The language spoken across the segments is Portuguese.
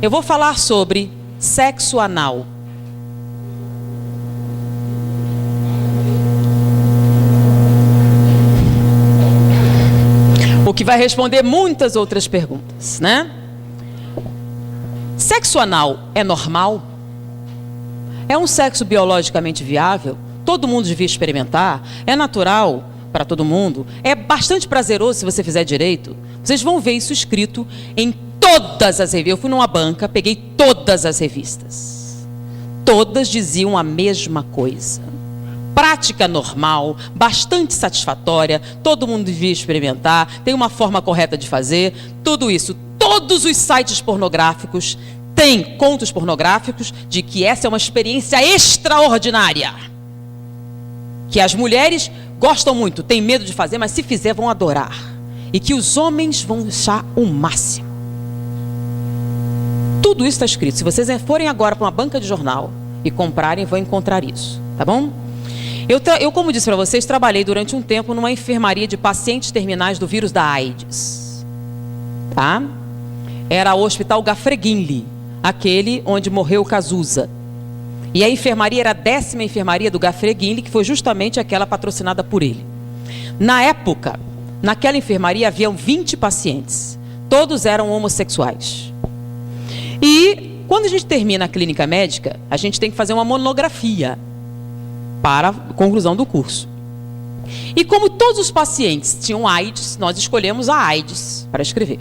Eu vou falar sobre sexo anal. O que vai responder muitas outras perguntas, né? Sexo anal é normal? É um sexo biologicamente viável? Todo mundo devia experimentar? É natural para todo mundo? É bastante prazeroso se você fizer direito? Vocês vão ver isso escrito em todas as revistas. Eu fui numa banca, peguei todas as revistas. Todas diziam a mesma coisa. Prática normal, bastante satisfatória, todo mundo devia experimentar, tem uma forma correta de fazer, tudo isso. Todos os sites pornográficos têm contos pornográficos de que essa é uma experiência extraordinária. Que as mulheres gostam muito, têm medo de fazer, mas se fizer vão adorar. E que os homens vão achar o máximo. Tudo isso está escrito. Se vocês forem agora para uma banca de jornal e comprarem, vão encontrar isso, tá bom? Eu, como disse para vocês, trabalhei durante um tempo numa enfermaria de pacientes terminais do vírus da AIDS. Tá? Era o Hospital Gafreguinli, aquele onde morreu o Cazuza. E a enfermaria era a 10ª enfermaria do Gafreguinli, que foi justamente aquela patrocinada por ele. Na época, naquela enfermaria haviam 20 pacientes. Todos eram homossexuais. E quando a gente termina a clínica médica, a gente tem que fazer uma monografia para a conclusão do curso. E como todos os pacientes tinham AIDS, nós escolhemos a AIDS para escrever.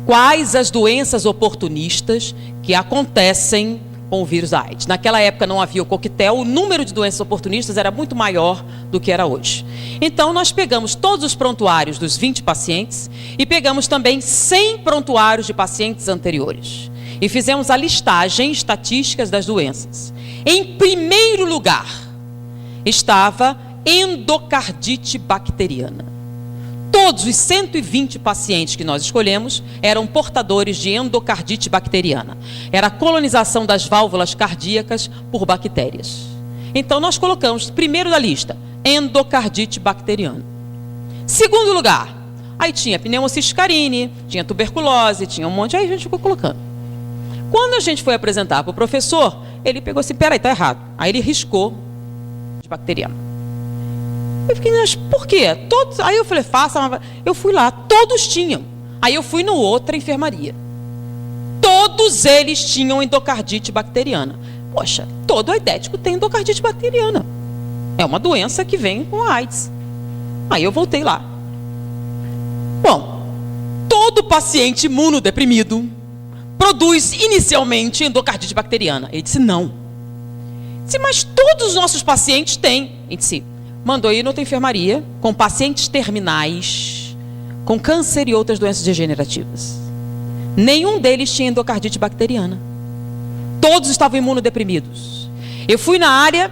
Quais as doenças oportunistas que acontecem com o vírus da AIDS? Naquela época não havia o coquetel, o número de doenças oportunistas era muito maior do que era hoje. Então nós pegamos todos os prontuários dos 20 pacientes e pegamos também 100 prontuários de pacientes anteriores. E fizemos a listagem estatísticas das doenças. Em primeiro lugar estava endocardite bacteriana. Todos os 120 pacientes que nós escolhemos eram portadores de endocardite bacteriana. Era a colonização das válvulas cardíacas por bactérias. Então nós colocamos, primeiro da lista, endocardite bacteriana. Segundo lugar, aí tinha pneumocystis, tinha tuberculose, tinha um monte, aí a gente ficou colocando. Quando a gente foi apresentar para o professor, ele pegou assim, peraí, está errado. Aí ele riscou bacteriana. Eu fiquei, mas por quê? Todos, aí eu falei, eu fui lá, todos tinham. Aí eu fui no outra enfermaria. Todos eles tinham endocardite bacteriana. Poxa, todo aidético tem endocardite bacteriana. É uma doença que vem com a AIDS. Aí eu voltei lá. Bom, todo paciente imunodeprimido produz inicialmente endocardite bacteriana. Ele disse, não. Mas todos os nossos pacientes têm. A gente disse, mandou ir noutra enfermaria com pacientes terminais, com câncer e outras doenças degenerativas. Nenhum deles tinha endocardite bacteriana. Todos estavam imunodeprimidos. Eu fui na área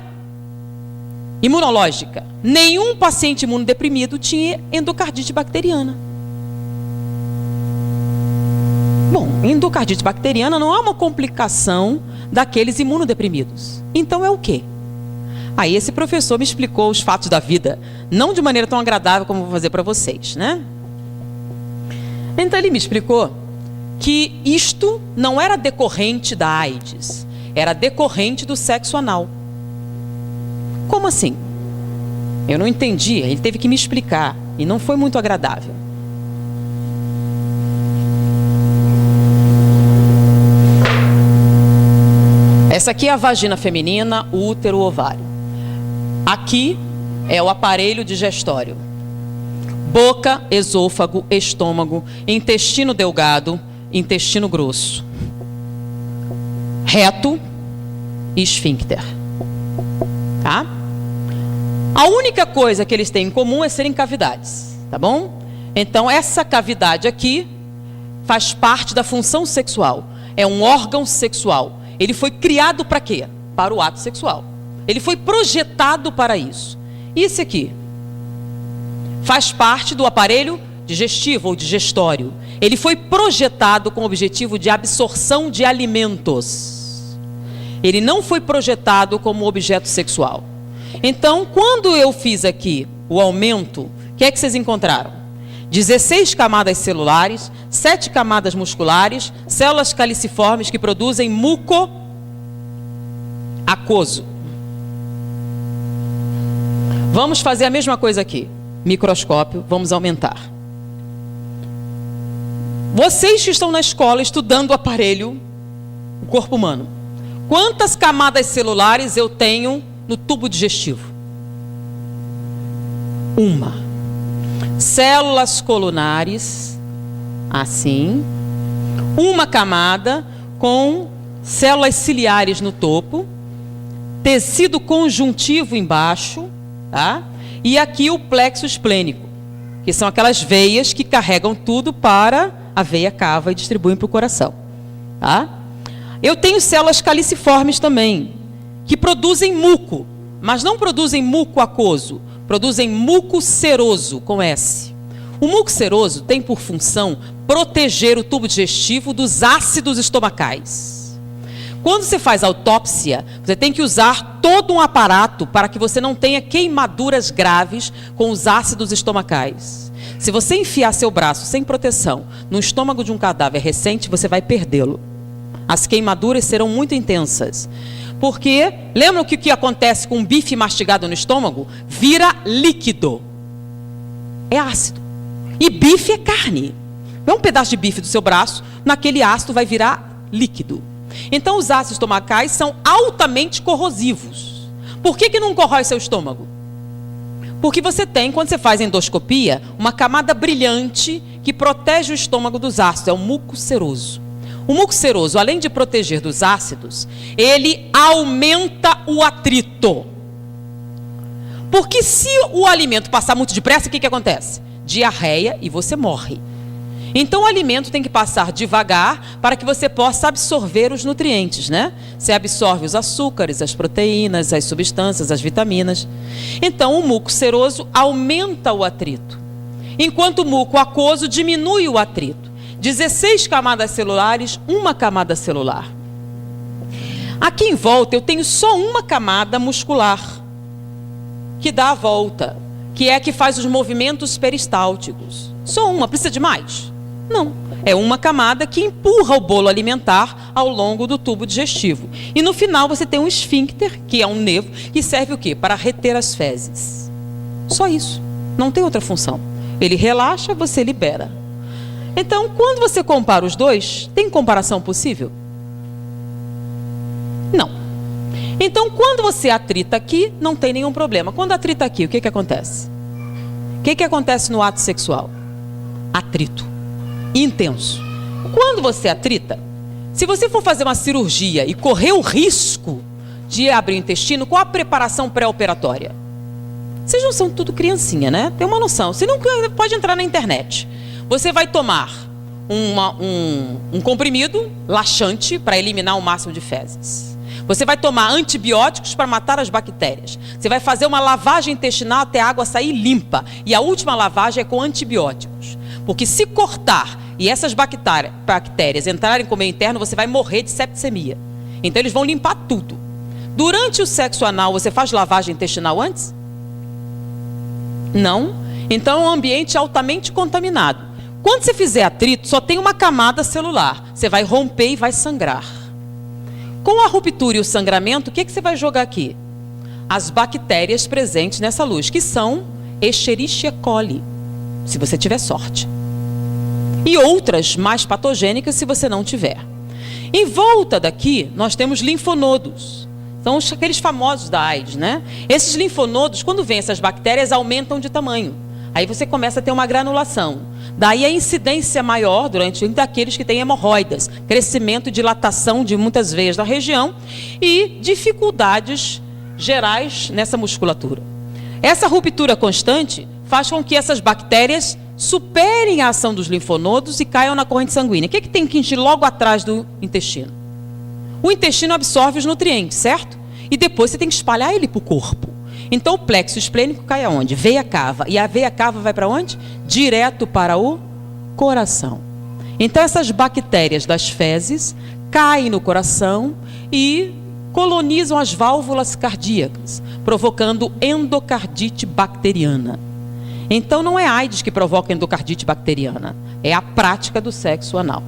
imunológica. Nenhum paciente imunodeprimido tinha endocardite bacteriana. Bom, endocardite bacteriana não é uma complicação daqueles imunodeprimidos. Então é o quê? Aí esse professor me explicou os fatos da vida, não de maneira tão agradável como vou fazer para vocês, né? Então ele me explicou que isto não era decorrente da AIDS, era decorrente do sexo anal. Como assim? Eu não entendi, ele teve que me explicar e não foi muito agradável. Essa aqui é a vagina feminina, o útero, o ovário. Aqui é o aparelho digestório. Boca, esôfago, estômago, intestino delgado, intestino grosso. Reto e esfíncter. Tá? A única coisa que eles têm em comum é serem cavidades, tá bom? Então essa cavidade aqui faz parte da função sexual. É um órgão sexual. Ele foi criado para quê? Para o ato sexual. Ele foi projetado para isso. E esse aqui faz parte do aparelho digestivo ou digestório. Ele foi projetado com o objetivo de absorção de alimentos. Ele não foi projetado como objeto sexual. Então, quando eu fiz aqui o aumento, o que é que vocês encontraram? 16 camadas celulares, 7 camadas musculares, células caliciformes que produzem muco aquoso. Vamos fazer a mesma coisa aqui. Microscópio, vamos aumentar. Vocês que estão na escola estudando o aparelho, o corpo humano, quantas camadas celulares eu tenho no tubo digestivo? Uma. Células colunares, assim. Uma camada com células ciliares no topo, tecido conjuntivo embaixo, tá? E aqui o plexo esplênico, que são aquelas veias que carregam tudo para a veia cava e distribuem para o coração, tá? Eu tenho células caliciformes também, que produzem muco, mas não produzem muco aquoso, produzem muco seroso, com S. O muco seroso tem por função proteger o tubo digestivo dos ácidos estomacais. Quando você faz autópsia, você tem que usar todo um aparato para que você não tenha queimaduras graves com os ácidos estomacais. Se você enfiar seu braço sem proteção no estômago de um cadáver recente, você vai perdê-lo. As queimaduras serão muito intensas. Porque, lembra o que acontece com um bife mastigado no estômago? Vira líquido. É ácido. E bife é carne. É um pedaço de bife do seu braço, naquele ácido vai virar líquido. Então, os ácidos estomacais são altamente corrosivos. Por que não corrói seu estômago? Porque você tem, quando você faz endoscopia, uma camada brilhante que protege o estômago dos ácidos. É o muco seroso. O muco seroso, além de proteger dos ácidos, ele aumenta o atrito. Porque se o alimento passar muito depressa, o que acontece? Diarreia e você morre. Então o alimento tem que passar devagar para que você possa absorver os nutrientes, né? Você absorve os açúcares, as proteínas, as substâncias, as vitaminas. Então o muco seroso aumenta o atrito, enquanto o muco aquoso diminui o atrito. 16 camadas celulares, uma camada celular. Aqui em volta eu tenho só uma camada muscular, que dá a volta, que é a que faz os movimentos peristálticos. Só uma, precisa de mais? Não. É uma camada que empurra o bolo alimentar ao longo do tubo digestivo. E no final você tem um esfíncter, que é um nervo, que serve o quê? Para reter as fezes. Só isso. Não tem outra função. Ele relaxa, você libera. Então, quando você compara os dois, tem comparação possível? Não. Então, quando você atrita aqui, não tem nenhum problema. Quando atrita aqui, o que acontece? O que acontece no ato sexual? Atrito. Intenso. Quando você atrita, se você for fazer uma cirurgia e correr o risco de abrir o intestino, qual a preparação pré-operatória? Vocês não são tudo criancinha, né? Tem uma noção. Você não pode entrar na internet. Você vai tomar um comprimido laxante para eliminar o máximo de fezes. Você vai tomar antibióticos para matar as bactérias. Você vai fazer uma lavagem intestinal até a água sair limpa. E a última lavagem é com antibióticos. Porque se cortar e essas bactérias entrarem com o meio interno, você vai morrer de septicemia. Então eles vão limpar tudo. Durante o sexo anal, você faz lavagem intestinal antes? Não. Então é um ambiente altamente contaminado. Quando você fizer atrito, só tem uma camada celular. Você vai romper e vai sangrar. Com a ruptura e o sangramento, o que você vai jogar aqui? As bactérias presentes nessa luz, que são Escherichia coli, se você tiver sorte. E outras mais patogênicas, se você não tiver. Em volta daqui, nós temos linfonodos. São aqueles famosos da AIDS, né? Esses linfonodos, quando vêm essas bactérias, aumentam de tamanho. Aí você começa a ter uma granulação. Daí a incidência maior durante daqueles que têm hemorroidas, crescimento e dilatação de muitas veias na região e dificuldades gerais nessa musculatura. Essa ruptura constante faz com que essas bactérias superem a ação dos linfonodos e caiam na corrente sanguínea. O que tem que encher logo atrás do intestino? O intestino absorve os nutrientes, certo? E depois você tem que espalhar ele para o corpo. Então o plexo esplênico cai aonde? Veia cava. E a veia cava vai para onde? Direto para o coração. Então essas bactérias das fezes caem no coração e colonizam as válvulas cardíacas, provocando endocardite bacteriana. Então não é AIDS que provoca endocardite bacteriana, é a prática do sexo anal.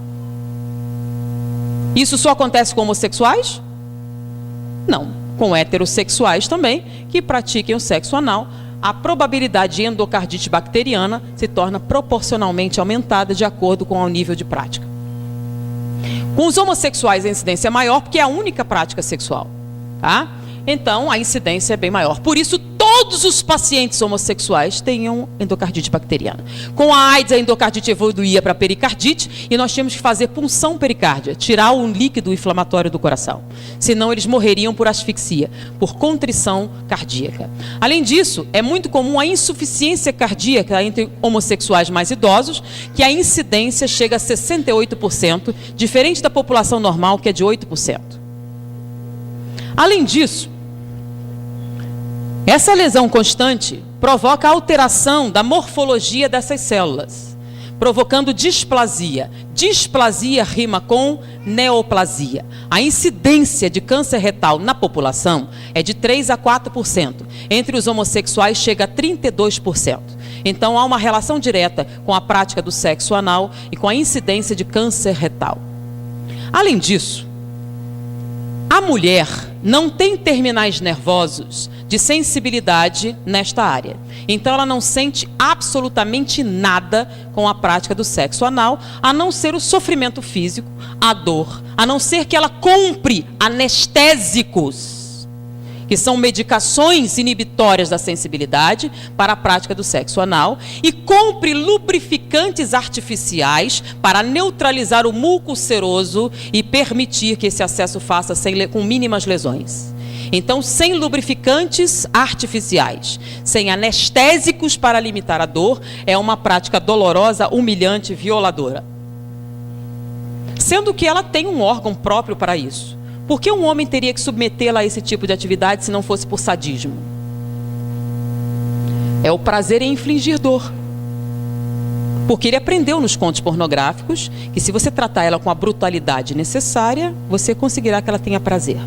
Isso só acontece com homossexuais? Não, com heterossexuais também, que pratiquem o sexo anal, a probabilidade de endocardite bacteriana se torna proporcionalmente aumentada de acordo com o nível de prática. Com os homossexuais a incidência é maior porque é a única prática sexual, tá? Então a incidência é bem maior. Por isso todos os pacientes homossexuais tenham endocardite bacteriana. Com a AIDS a endocardite evoluía para pericardite e nós tínhamos que fazer punção pericárdia, tirar o líquido inflamatório do coração. Senão eles morreriam por asfixia, por contrição cardíaca. Além disso, é muito comum a insuficiência cardíaca entre homossexuais mais idosos, que a incidência chega a 68%, diferente da população normal, que é de 8%. Além disso, essa lesão constante provoca alteração da morfologia dessas células, provocando displasia. Displasia rima com neoplasia. A incidência de câncer retal na população é de 3 a 4%. Entre os homossexuais chega a 32%. Então há uma relação direta com a prática do sexo anal e com a incidência de câncer retal. Além disso, a mulher não tem terminais nervosos de sensibilidade nesta área. Então ela não sente absolutamente nada com a prática do sexo anal, a não ser o sofrimento físico, a dor, a não ser que ela compre anestésicos, que são medicações inibitórias da sensibilidade para a prática do sexo anal, e compre lubrificantes artificiais para neutralizar o muco seroso e permitir que esse acesso faça com mínimas lesões. Então, sem lubrificantes artificiais, sem anestésicos para limitar a dor, é uma prática dolorosa, humilhante, violadora. Sendo que ela tem um órgão próprio para isso. Por que um homem teria que submetê-la a esse tipo de atividade se não fosse por sadismo? É o prazer em infligir dor. Porque ele aprendeu nos contos pornográficos que se você tratar ela com a brutalidade necessária, você conseguirá que ela tenha prazer.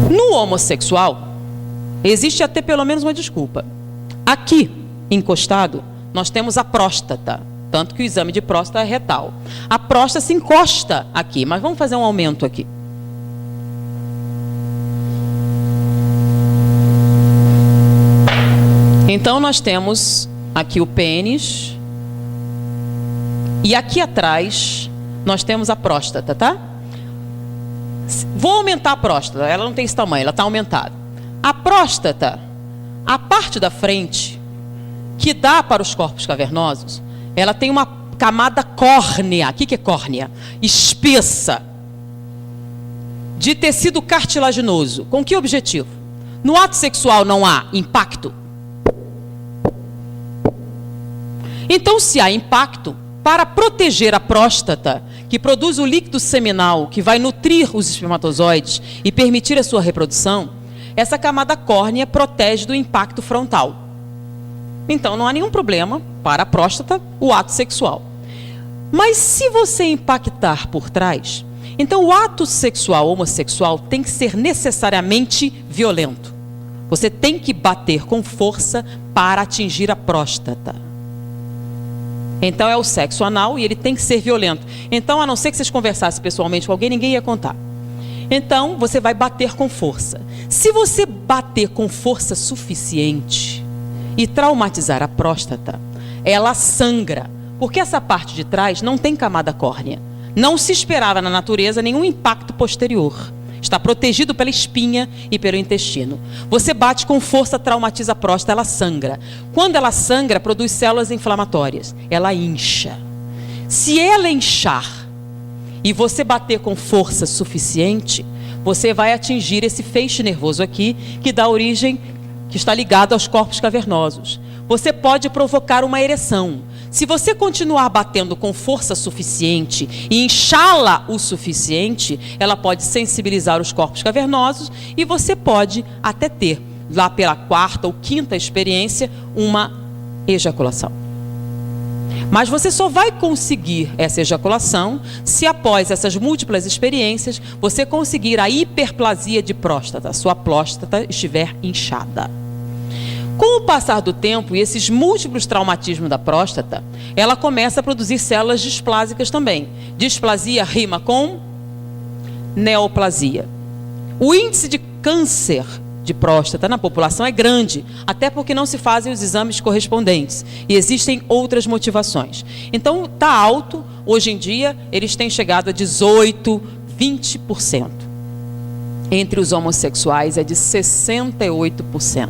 No homossexual, existe até pelo menos uma desculpa. Aqui, encostado, nós temos a próstata. Tanto que o exame de próstata é retal. A próstata se encosta aqui, mas vamos fazer um aumento aqui. Então nós temos aqui o pênis. E aqui atrás nós temos a próstata, tá? Vou aumentar a próstata, ela não tem esse tamanho, ela está aumentada. A próstata, a parte da frente, que dá para os corpos cavernosos, ela tem uma camada córnea. O que é córnea? Espessa, de tecido cartilaginoso. Com que objetivo? No ato sexual não há impacto? Então, se há impacto, para proteger a próstata, que produz o líquido seminal, que vai nutrir os espermatozoides e permitir a sua reprodução, essa camada córnea protege do impacto frontal. Então, não há nenhum problema para a próstata o ato sexual. Mas se você impactar por trás, então o ato sexual homossexual tem que ser necessariamente violento. Você tem que bater com força para atingir a próstata. Então é o sexo anal e ele tem que ser violento. Então, a não ser que vocês conversassem pessoalmente com alguém, ninguém ia contar. Então, você vai bater com força. Se você bater com força suficiente e traumatizar a próstata, ela sangra, porque essa parte de trás não tem camada córnea. Não se esperava na natureza nenhum impacto posterior. Está protegido pela espinha e pelo intestino. Você bate com força, traumatiza a próstata, ela sangra. Quando ela sangra, produz células inflamatórias. Ela incha. Se ela inchar e você bater com força suficiente, você vai atingir esse feixe nervoso aqui, que dá origem, que está ligado aos corpos cavernosos. Você pode provocar uma ereção. Se você continuar batendo com força suficiente e inchá-la o suficiente, ela pode sensibilizar os corpos cavernosos e você pode até ter, lá pela quarta ou quinta experiência, uma ejaculação. Mas você só vai conseguir essa ejaculação se após essas múltiplas experiências você conseguir a hiperplasia de próstata, sua próstata estiver inchada. Com o passar do tempo e esses múltiplos traumatismos da próstata, ela começa a produzir células displásicas também. Displasia rima com neoplasia. O índice de câncer de próstata na população é grande, até porque não se fazem os exames correspondentes. E existem outras motivações. Então, está alto. Hoje em dia, eles têm chegado a 18%, 20%. Entre os homossexuais é de 68%.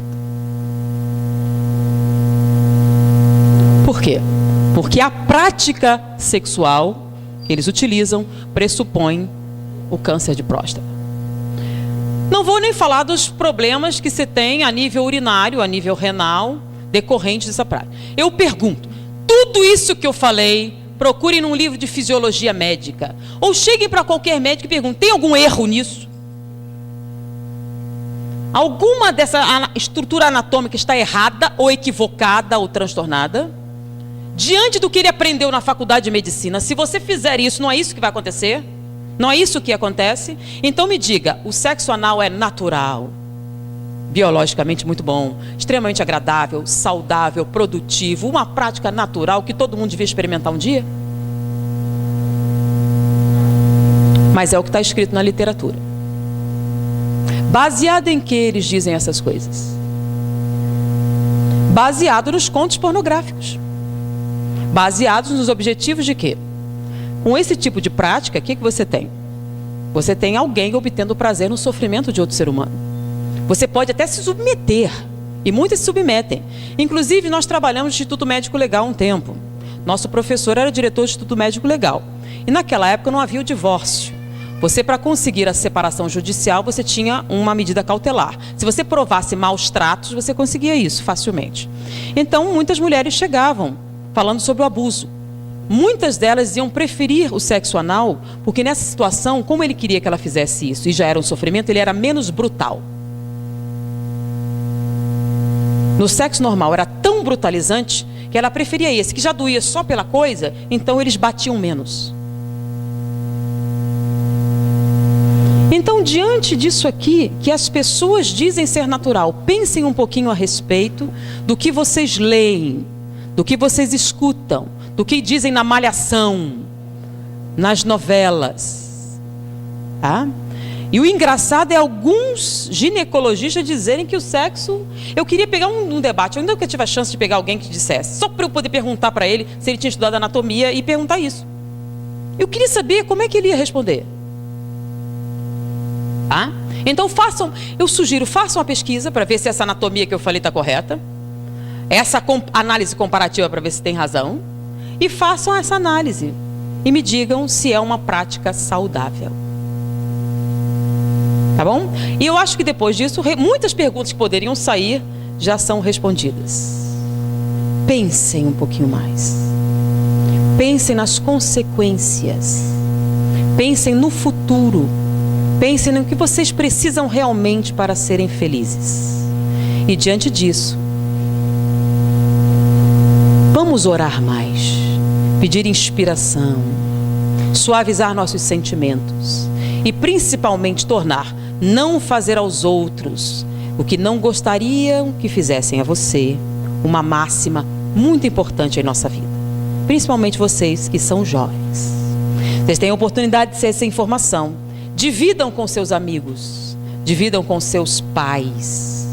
Por quê? Porque a prática sexual que eles utilizam pressupõe o câncer de próstata. Não vou nem falar dos problemas que se tem a nível urinário, a nível renal, decorrentes dessa prática. Eu pergunto, tudo isso que eu falei, procurem num livro de fisiologia médica, ou cheguem para qualquer médico e perguntem, tem algum erro nisso? Alguma dessa estrutura anatômica está errada, ou equivocada, ou transtornada? Diante do que ele aprendeu na faculdade de medicina, se você fizer isso, não é isso que vai acontecer? Não é isso que acontece? Então me diga, o sexo anal é natural, biologicamente muito bom, extremamente agradável, saudável, produtivo, uma prática natural que todo mundo devia experimentar um dia? Mas é o que está escrito na literatura. Baseado em que eles dizem essas coisas? Baseado nos contos pornográficos. Baseados nos objetivos de quê? Com esse tipo de prática, o que você tem? Você tem alguém obtendo prazer no sofrimento de outro ser humano. Você pode até se submeter, e muitos se submetem. Inclusive, nós trabalhamos no Instituto Médico Legal há um tempo. Nosso professor era diretor do Instituto Médico Legal. E naquela época não havia o divórcio. Você, para conseguir a separação judicial, você tinha uma medida cautelar. Se você provasse maus tratos, você conseguia isso facilmente. Então, muitas mulheres chegavam falando sobre o abuso. Muitas delas iam preferir o sexo anal, porque nessa situação, como ele queria que ela fizesse isso, e já era um sofrimento, ele era menos brutal. No sexo normal era tão brutalizante, que ela preferia esse, que já doía só pela coisa, então eles batiam menos. Então, diante disso aqui, que as pessoas dizem ser natural, pensem um pouquinho a respeito do que vocês leem, do que vocês escutam, do que dizem na malhação, nas novelas. Tá? E o engraçado é alguns ginecologistas dizerem que o sexo... Eu queria pegar um debate, eu ainda nunca tive a chance de pegar alguém que dissesse, só para eu poder perguntar para ele se ele tinha estudado anatomia e perguntar isso. Eu queria saber como é que ele ia responder. Tá? Então eu sugiro, façam uma pesquisa para ver se essa anatomia que eu falei está correta. Essa análise comparativa para ver se tem razão. E façam essa análise. E me digam se é uma prática saudável. Tá bom? E eu acho que depois disso, muitas perguntas que poderiam sair já são respondidas. Pensem um pouquinho mais. Pensem nas consequências. Pensem no futuro. Pensem no que vocês precisam realmente para serem felizes. E diante disso, vamos orar mais, pedir inspiração, suavizar nossos sentimentos e principalmente não fazer aos outros o que não gostariam que fizessem a você, uma máxima muito importante em nossa vida. Principalmente vocês que são jovens. Vocês têm a oportunidade de ter essa informação. Dividam com seus amigos, dividam com seus pais,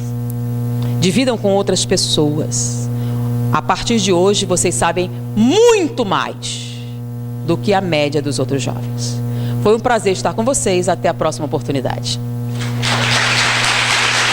dividam com outras pessoas. A partir de hoje, vocês sabem muito mais do que a média dos outros jovens. Foi um prazer estar com vocês. Até a próxima oportunidade.